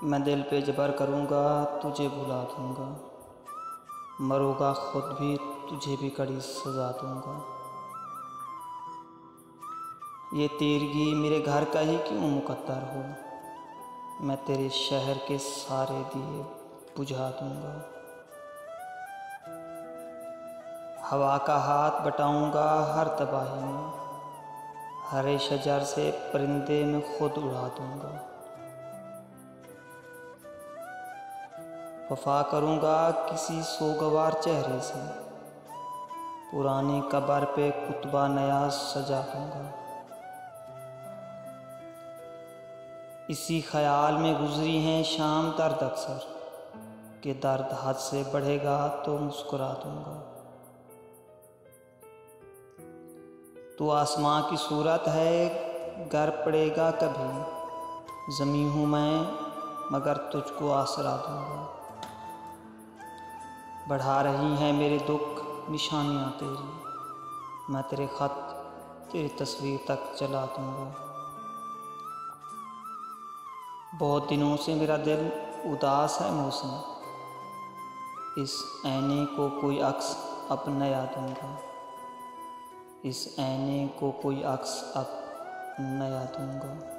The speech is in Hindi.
मैं दिल पे जबर करूँगा, तुझे भुला दूँगा। मरोगा खुद भी, तुझे भी कड़ी सजा दूँगा। ये तीरगी मेरे घर का ही क्यों मुकद्दर हो, मैं तेरे शहर के सारे दिए बुझा दूँगा। हवा का हाथ बटाऊँगा हर तबाही में, हरे शजर से परिंदे में खुद उड़ा दूँगा। वफा करूँगा किसी सोगवार चेहरे से, पुरानी कब्र पे कुतबा नया सजा दूँगा। इसी ख्याल में गुजरी हैं शाम दर्द अक्सर, कि दर्द हद से बढ़ेगा तो मुस्कुरा दूँगा। तू आसमां की सूरत है, गर पड़ेगा कभी, ज़मीं हूँ मैं मगर तुझको आसरा दूँगा। बढ़ा रही हैं मेरे दुख निशानियाँ तेरी, मैं तेरे ख़त तेरी तस्वीर तक चला दूँगा। बहुत दिनों से मेरा दिल उदास है मौसम, इस ऐने को कोई अक्स अब नया दूँगा। इस ऐने को कोई अक्स अब नया दूँगा।